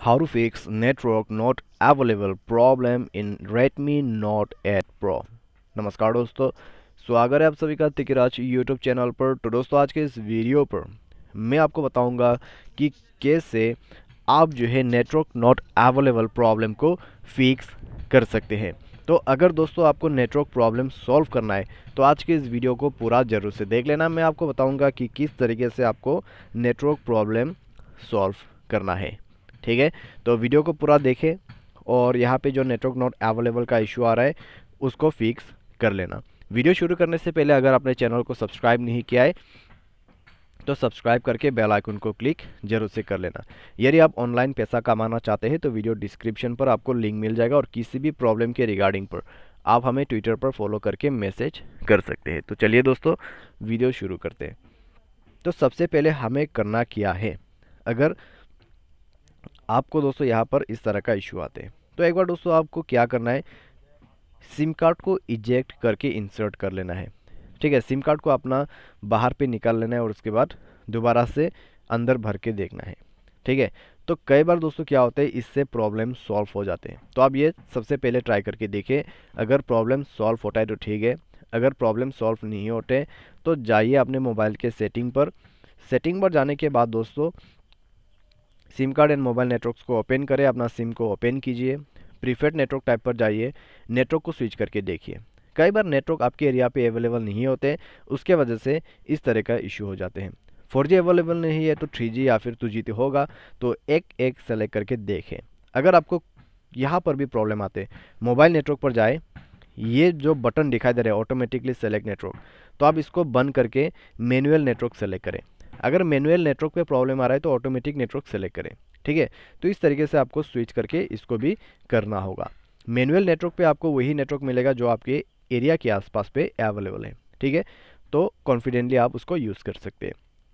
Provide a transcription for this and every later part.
How to fix network not available problem in Redmi Note 8 Pro। नमस्कार दोस्तों, स्वागत है आप सभी का तिकराज यूट्यूब चैनल पर। तो दोस्तों आज के इस वीडियो पर मैं आपको बताऊंगा कि कैसे आप जो है नेटवर्क नॉट अवेलेबल प्रॉब्लम को फिक्स कर सकते हैं। तो अगर दोस्तों आपको नेटवर्क प्रॉब्लम सॉल्व करना है तो आज के इस वीडियो को पूरा ज़रूर से देख लेना। मैं आपको बताऊंगा कि किस तरीके से आपको नेटवर्क प्रॉब्लम सॉल्व करना है। ठीक है, तो वीडियो को पूरा देखें और यहाँ पे जो नेटवर्क नॉट अवेलेबल का इशू आ रहा है उसको फिक्स कर लेना। वीडियो शुरू करने से पहले अगर आपने चैनल को सब्सक्राइब नहीं किया है तो सब्सक्राइब करके बेल आइकन को क्लिक जरूर से कर लेना। यदि आप ऑनलाइन पैसा कमाना चाहते हैं तो वीडियो डिस्क्रिप्शन पर आपको लिंक मिल जाएगा और किसी भी प्रॉब्लम के रिगार्डिंग पर आप हमें ट्विटर पर फॉलो करके मैसेज कर सकते हैं। तो चलिए दोस्तों वीडियो शुरू करते हैं। तो सबसे पहले हमें करना क्या है, अगर आपको दोस्तों यहाँ पर इस तरह का इशू आते हैं तो एक बार दोस्तों आपको क्या करना है, सिम कार्ड को इजेक्ट करके इंसर्ट कर लेना है। ठीक है, सिम कार्ड को अपना बाहर पे निकाल लेना है और उसके बाद दोबारा से अंदर भर के देखना है। ठीक है, तो कई बार दोस्तों क्या होता है, इससे प्रॉब्लम सॉल्व हो जाते हैं। तो आप ये सबसे पहले ट्राई करके देखें, अगर प्रॉब्लम सॉल्व होता है तो ठीक है, अगर प्रॉब्लम सॉल्व नहीं होते तो जाइए अपने मोबाइल के सेटिंग पर जाने के बाद दोस्तों SIM card and mobile networks को ओपन करें, अपना सिम को ओपन कीजिए, प्रीफर्ड नेटवर्क टाइप पर जाइए, नेटवर्क को स्विच करके देखिए। कई बार नेटवर्क आपके एरिया पे अवेलेबल नहीं होते, उसके वजह से इस तरह का इशू हो जाते हैं। 4G अवेलेबल नहीं है तो 3G या फिर 2G होगा, तो एक एक सेलेक्ट करके देखें। अगर आपको यहाँ पर भी प्रॉब्लम आते, मोबाइल नेटवर्क पर जाए, ये जो बटन दिखाई दे रहा है ऑटोमेटिकली सेलेक्ट नेटवर्क, तो आप इसको बंद करके मैनुअल नेटवर्क सेलेक्ट करें। अगर मैनुअल नेटवर्क पे प्रॉब्लम आ रहा है तो ऑटोमेटिक नेटवर्क सेलेक्ट करें। ठीक है, तो इस तरीके से आपको स्विच करके इसको भी करना होगा। मैनुअल नेटवर्क पे आपको वही नेटवर्क मिलेगा जो आपके एरिया के आसपास पे अवेलेबल है। ठीक है, तो कॉन्फिडेंटली आप उसको यूज़ कर सकते हैं।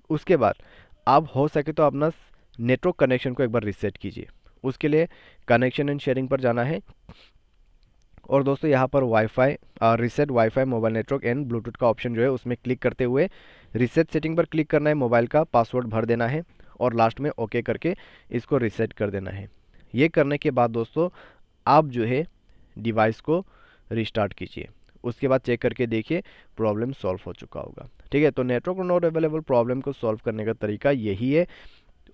उसके बाद आप हो सके तो अपना नेटवर्क कनेक्शन को एक बार रिसेट कीजिए। उसके लिए कनेक्शन एंड शेयरिंग पर जाना है और दोस्तों यहाँ पर wifi reset wifi mobile network and Bluetooth का ऑप्शन जो है उसमें क्लिक करते हुए रिसेट सेटिंग पर क्लिक करना है, मोबाइल का पासवर्ड भर देना है और लास्ट में ओके करके इसको रिसेट कर देना है। ये करने के बाद दोस्तों आप जो है डिवाइस को रिस्टार्ट कीजिए, उसके बाद चेक करके देखिए प्रॉब्लम सॉल्व हो चुका होगा। ठीक है, तो नेटवर्क नॉट अवेलेबल प्रॉब्लम को सॉल्व करने का तरीका यही है।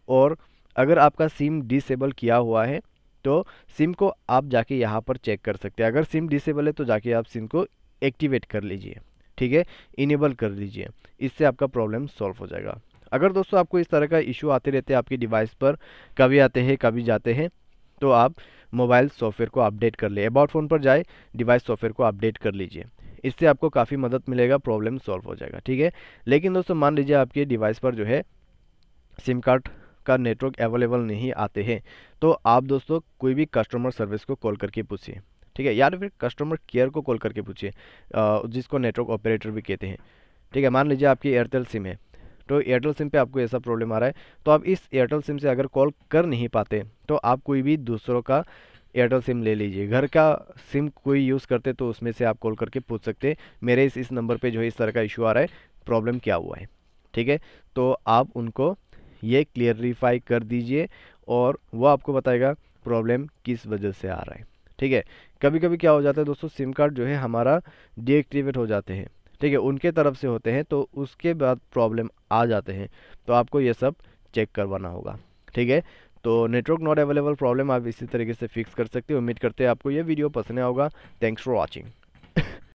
और अगर आपका सिम डिसेबल किया हुआ है तो सिम को आप जाके यहाँ पर चेक कर सकते हैं। अगर सिम डिसेबल है तो जाके आप सिम को एक्टिवेट कर लीजिए। ठीक है, इनेबल कर लीजिए, इससे आपका प्रॉब्लम सॉल्व हो जाएगा। अगर दोस्तों आपको इस तरह का इशू आते रहते हैं आपकी डिवाइस पर, कभी आते हैं कभी जाते हैं, तो आप मोबाइल सॉफ्टवेयर को अपडेट कर ले, अबाउट फ़ोन पर जाए, डिवाइस सॉफ्टवेयर को अपडेट कर लीजिए। इससे आपको काफ़ी मदद मिलेगा, प्रॉब्लम सॉल्व हो जाएगा। ठीक है, लेकिन दोस्तों मान लीजिए आपके डिवाइस पर जो है सिम कार्ड का नेटवर्क अवेलेबल नहीं आते हैं, तो आप दोस्तों कोई भी कस्टमर सर्विस को कॉल करके पूछिए। ठीक है, या तो फिर कस्टमर केयर को कॉल करके पूछिए, जिसको नेटवर्क ऑपरेटर भी कहते हैं। ठीक है, मान लीजिए आपकी एयरटेल सिम है, तो एयरटेल सिम पे आपको ऐसा प्रॉब्लम आ रहा है, तो आप इस एयरटेल सिम से अगर कॉल कर नहीं पाते तो आप कोई भी दूसरों का एयरटेल सिम ले लीजिए। घर का सिम कोई यूज़ करते तो उसमें से आप कॉल करके पूछ सकते हैं, मेरे इस नंबर पे जो है इस तरह का इशू आ रहा है, प्रॉब्लम क्या हुआ है। ठीक है, तो आप उनको ये क्लियरिफाई कर दीजिए और वो आपको बताएगा प्रॉब्लम किस वजह से आ रहा है। ठीक है, कभी कभी क्या हो जाता है दोस्तों, सिम कार्ड जो है हमारा डीएक्टिवेट हो जाते हैं। ठीक है, उनके तरफ से होते हैं तो उसके बाद प्रॉब्लम आ जाते हैं, तो आपको ये सब चेक करवाना होगा। ठीक है, तो नेटवर्क नॉट अवेलेबल प्रॉब्लम आप इसी तरीके से फिक्स कर सकते हो। उम्मीद करते हैं आपको ये वीडियो पसंद आया होगा। Thanks for watching.